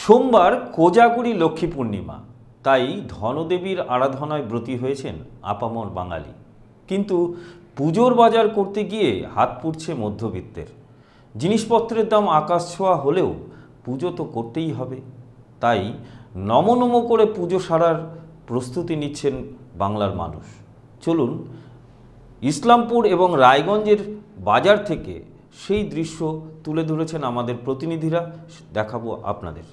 সোমবার কোজাগরি লক্ষ্মী পূর্ণিমা, তাই ধনদেবীর আরাধনায় ব্রতী হয়েছেন আপামর বাঙালি। কিন্তু পুজোর বাজার করতে গিয়ে হাত পুড়ছে মধ্যবিত্তের। জিনিসপত্রের দাম আকাশ ছোঁয়া হলেও পুজো তো করতেই হবে, তাই নমো নমো করে পুজো সারার প্রস্তুতি নিচ্ছেন বাংলার মানুষ। চলুন ইসলামপুর এবং রায়গঞ্জের বাজার থেকে সেই দৃশ্য তুলে ধরেছেন আমাদের প্রতিনিধিরা, দেখাবো আপনাদের।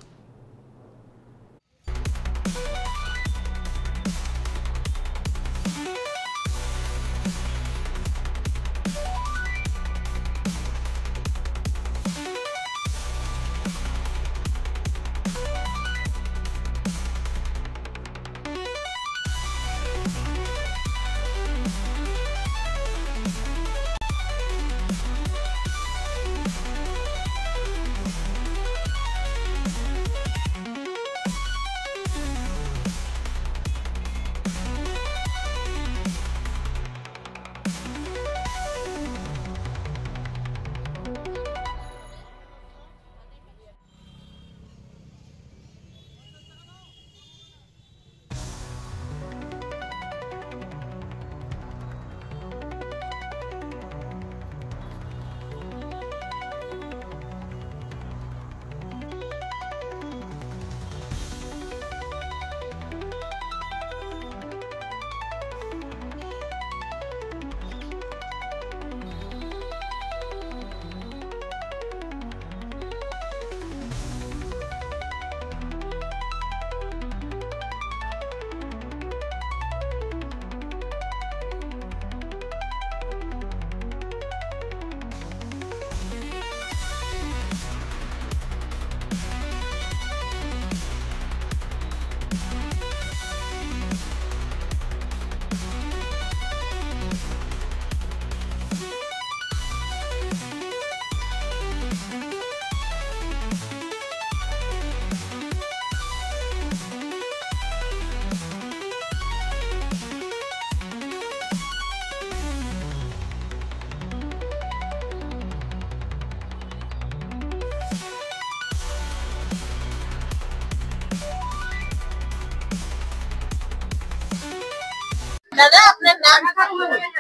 দাদা, আপনার নাম?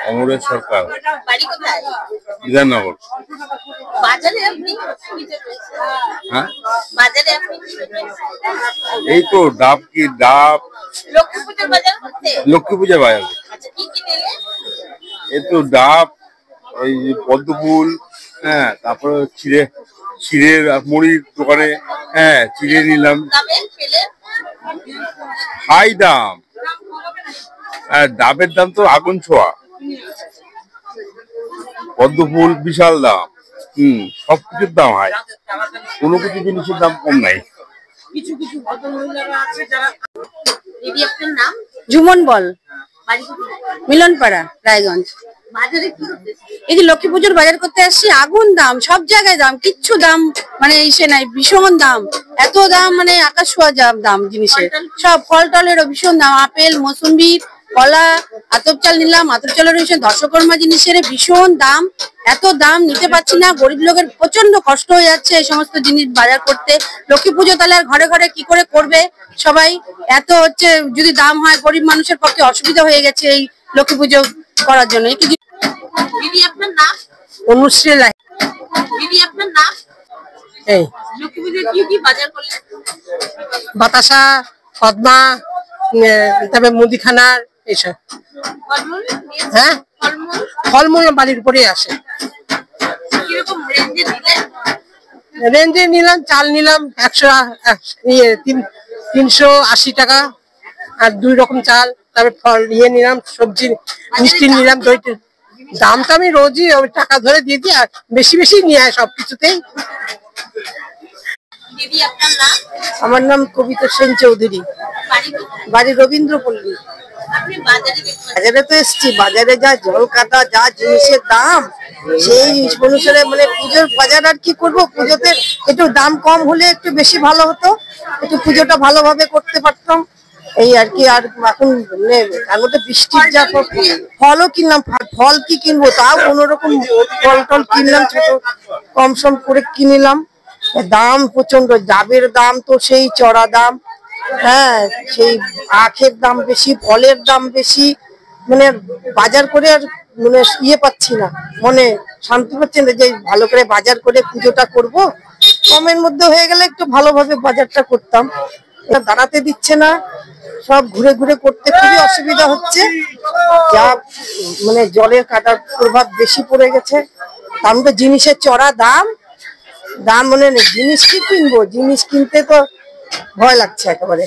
অমরেশ সরকার। বাড়ি কোথায়? বিধাননগর। বাজারে আপনি হ্যাঁ, বাজারে আপনি এই তো ডাব লক্ষ্মী পূজার বাজার করতে? লক্ষ্মী পূজার বাজার। আচ্ছা, কি কি নিলে? এই তো ডাব, ওই পদ্ম ফুল, হ্যাঁ, তারপরে চিড়ের মুড়ির দোকানে, হ্যাঁ, চিড়ে নিলাম। হাই দাম, আর ডাবের দাম তো আগুন ছোঁয়া। পদ্ম ফুল বিশাল দাম। সবকিছুর দাম হাই, কোনো কিছু জিনিসের দাম কম নাই। দিদি, আপনার নাম? জুমন বল, বাড়ি কোথায়? মিলনপাড়া, রায়গঞ্জ। বাজারে কি করতেছে? এই যে লক্ষ্মী পুজোর বাজার করতে আসছি, আগুন দাম, সব জায়গায় দাম, কিচ্ছু দাম মানে ইসে নাই, ভীষণ দাম, এত দাম মানে আকাশ ছোঁয়া দাম জিনিসের। সব ফল টলেরও ভীষণ দাম, আপেল, মৌসুম্বি, কলা, আতপ চাল নিলাম, আতপ চালের দশকর্মা জিনিসের ভীষণ দাম। এত দাম নিতে পারছি না, গরিব লোকের প্রচন্ড কষ্ট হয়ে যাচ্ছে এই সমস্ত জিনিস বাজার করতে। লক্ষ্মী পুজো তাহলে আর ঘরে ঘরে কি করে করবে সবাই? এত হচ্ছে যদি দাম হয়, গরিব মানুষের পক্ষে অসুবিধা হয়ে গেছে এই লক্ষ্মী পুজো করার জন্য। দিদি, আপনার নাম? অনুশ্রী লাই। দিদি, আপনার নাম? এই লক্ষ্মী পুজোর কি কি বাজার করলেন? বাতাসা, পদ্মা, তবে মুদিখানার এইসব। ফলমূল? হ্যাঁ, ফলমূল বাড়ির উপরে আসে। কিরকম রেঞ্জে দিলেন? রেঞ্জে নিলাম, চাল নিলাম 380 টাকা, আর 2 রকম চাল। তারপরে ফল নিলাম, সবজি মিষ্টি নিলাম, দইটা। দামটা আমি রোজই টাকা ধরে দিয়ে দিই, আর বেশি বেশি নিয়ে আয় সবকিছুতেই। দিদি, আপনার নাম? আমার নাম কবিতা সেন চৌধুরী, বাড়ি রবীন্দ্রপল্লী। আপনি বাজারে তো এসছি, বাজারে যা জল কাটা, যা জিনিসের দাম, সেই অনুসারে মানে পুজোর বাজার আর কি করবো। পুজোতে একটু দাম কম হলে একটু বেশি ভালো হতো, একটু পুজোটা ভালোভাবে করতে পারতাম, এই আর কি। আর এখন তার মধ্যে বৃষ্টির যা, ফলও কিনলাম, ফল কি কিনবো, তাও কোনোরকম ফল টল কিনলাম, ছোট কম সম করে কিনলাম। দাম প্রচন্ড, ডাবের দাম তো সেই চড়া দাম, হ্যাঁ সেই আখের দাম বেশি, ফলের দাম বেশি, মানে বাজার করে আর মানে পাচ্ছি না, মনে শান্তি পাচ্ছি না যে ভালো করে বাজার করে পুজোটা করব। কমের মধ্যে হয়ে গেলে একটু ভালোভাবে বাজারটা করতাম, দাঁড়াতে দিচ্ছে না, সব ঘুরে ঘুরে করতে খুবই অসুবিধা হচ্ছে। যা মানে জলের কাটার প্রভাব বেশি পড়ে গেছে, আমি তো জিনিসের চড়া দাম মানে জিনিস কি কিনবো, জিনিস কিনতে তো ভয় লাগছে একেবারে।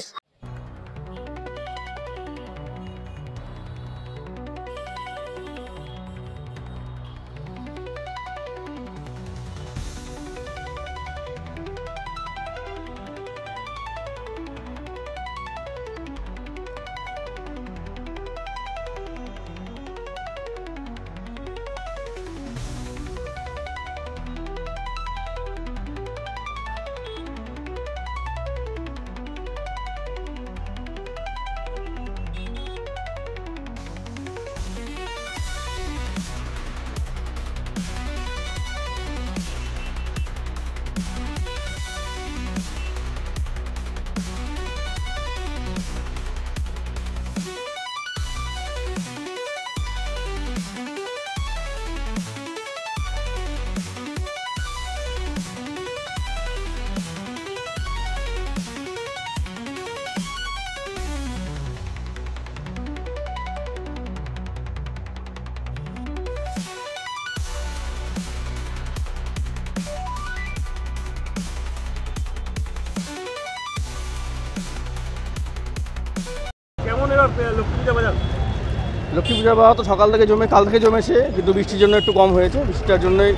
লক্ষ্মী পূজার বাজার তো সকাল থেকে কাল থেকে জমেছে, কিন্তু বৃষ্টির জন্য একটু কম হয়েছে, বৃষ্টিটার জন্যই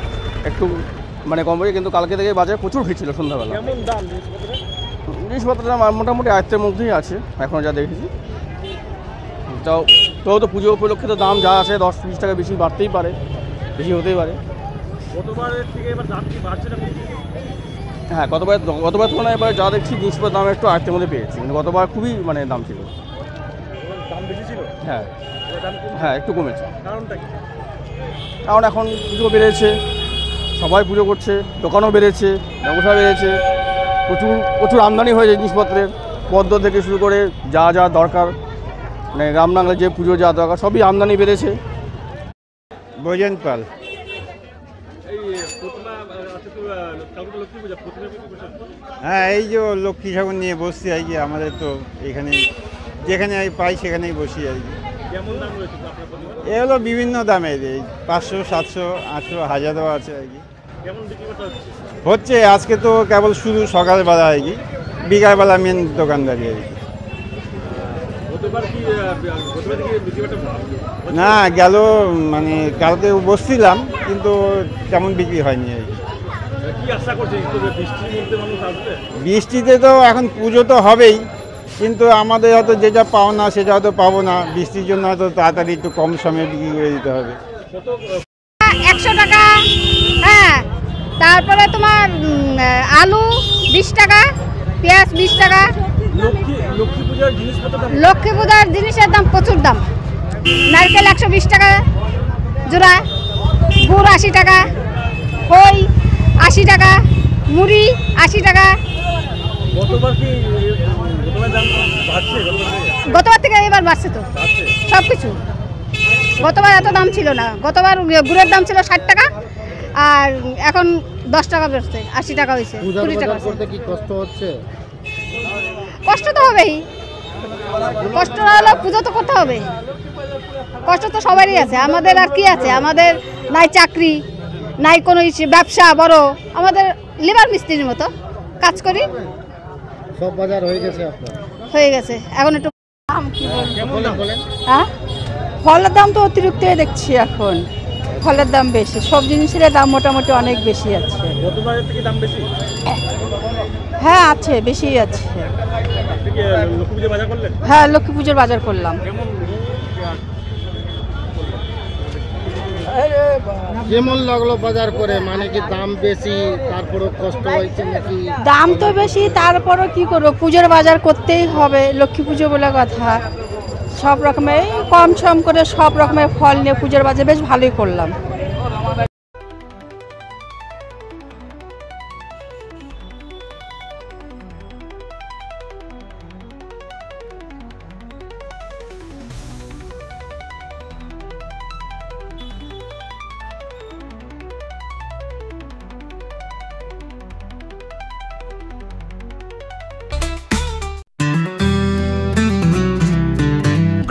একটু মানে কম হয়েছে, কিন্তু কালকে থেকে বাজারে প্রচুর ভিড় ছিল সন্ধ্যাবেলা। জিনিসপত্রের দাম মোটামুটি আয়ত্তের মধ্যেই আছে এখনও যা দেখেছি। তো পুজো উপলক্ষে তো দাম যা আছে 10-20 টাকা বেশি বাড়তেই পারে, বেশি হতেই পারে। হ্যাঁ, গতবার তুলনায় এবার যা দেখছি জিনিসপত্রের দাম একটু আয়ত্তের মধ্যে পেয়েছি, কিন্তু গতবার খুবই মানে দাম ছিল। হ্যাঁ হ্যাঁ, একটু কমেছে। কারণ এখন পুজো বেড়েছে, সবাই পুজো করছে, দোকানও বেড়েছে, ব্যবসা বেড়েছে, প্রচুর আমদানি হয়েছে জিনিসপত্রের, পদ্ম থেকে শুরু করে যা যা দরকার, মানে গ্রাম বাংলায় যে পুজো যা দরকার সবই আমদানি বেড়েছে। বৈজন পাল। হ্যাঁ, এই যে লক্ষ্মী ঠাকুর নিয়ে বসছি আর কি, আমাদের তো এখানে যেখানে পাই সেখানেই বসি আর কি। এ হলো বিভিন্ন দামের, এই 500, 700, 800, 1000 আছে আর কি। হচ্ছে আজকে তো কেবল শুরু সকালবেলা আর কি, বিকালবেলা মেন দোকানদারি আর কি। না গেল মানে কালকে বসছিলাম, কিন্তু তেমন বিক্রি হয়নি আর কি। বৃষ্টিতে তো এখন পুজো তো হবেই, কিন্তু আমাদের হয়তো যেটা পাও না সেটা হয়তো পাবো না, বৃষ্টির জন্য হয়তো তাড়াতাড়ি একটু কম সময়ে বিক্রি করে দিতে হবে। 100 টাকা। হ্যাঁ, তারপরে তোমার আলু 20 টাকা, পেঁয়াজ 20 টাকা। লক্ষ্মী পূজার জিনিসের দাম প্রচুর দাম। নারকেল 120 টাকা জোড়া, গুড় 80 টাকা, খই 80 টাকা, মুড়ি 80 টাকা। গতবার থেকে এবার বাড়ছে তো সব কিছু। গতবার এত দাম ছিল না, গতবার গুড়ের দাম ছিল 60 টাকা, আর এখন 10 টাকা বেড়েছে, 80 টাকা হয়েছে, 20 টাকা। কষ্ট হচ্ছে? কষ্ট তো হবেই, কষ্ট হলে পুজো তো করতে হবে, কষ্ট তো সবারই আছে। আমাদের আর কি আছে, আমাদের নাই চাকরি, নাই কোনো ব্যবসা বড়, আমাদের লেবার মিস্ত্রির মতো কাজ করি। সব বাজার হয়ে গেছে আপনার? হয়ে গেছে, এখন একটু দাম কি বলেন? হ্যাঁ, ফলের দাম তো অতিরিক্তই দেখছি এখন, ফলের দাম বেশি, সব জিনিসের দাম মোটামুটি অনেক বেশি আছে। গতবারের থেকে দাম বেশি? হ্যাঁ আছে, বেশি আছে। লক্ষ্মী পুজোর বাজার করলেন? হ্যাঁ, লক্ষ্মী পুজোর বাজার করলাম। কেমন লাগলো বাজার করে? মানে কি দাম বেশি, তারপরে কষ্ট হয়েছে নাকি? দাম তো বেশি, তারপরও কি করবো, পুজোর বাজার করতেই হবে, লক্ষ্মী পুজো বলে কথা। সব রকমের কম সম করে সব রকমের ফল নিয়ে পুজোর বাজার বেশ ভালোই করলাম।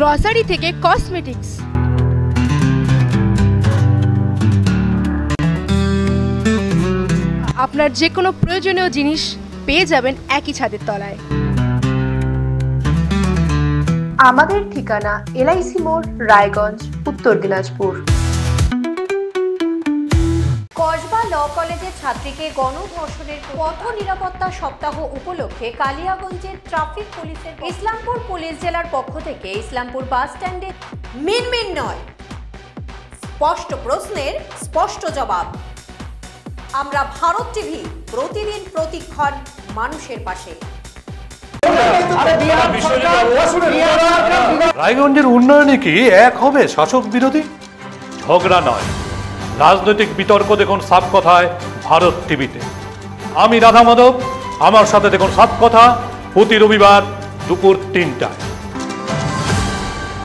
গ্রসারি থেকে কসমেটিক্স, আপনার যে কোনো প্রয়োজনীয় জিনিস পেয়ে যাবেন একই ছাদের তলায়। আমাদের ঠিকানা এলআইসি মোড়, রায়গঞ্জ, উত্তর দিনাজপুর। কসবা ল কলেজের ছাত্রীকে গণধর্ষণের পথ নিরাপত্তা সপ্তাহ উপলক্ষে কালিয়াগঞ্জের ট্রাফিক পুলিশের ইসলামপুর পুলিশ জেলার পক্ষ থেকে ইসলামপুর বাস স্ট্যান্ডে মিনমিন নয়, স্পষ্ট প্রশ্নের স্পষ্ট জবাব। আমরা ভারত টিভি, প্রতিদিন প্রতিক্ষণ মানুষের পাশে। রায়গঞ্জের উন্নয়নে কি এক হবে শাসক বিরোধী? ঝগড়া নয়, রাজনৈতিক বিতর্ক দেখুন সাত কথায় ভারত টিভিতে। আমি রাধা মাধব, আমার সাথে দেখুন সাত কথা প্রতি রবিবার দুপুর ৩টায়।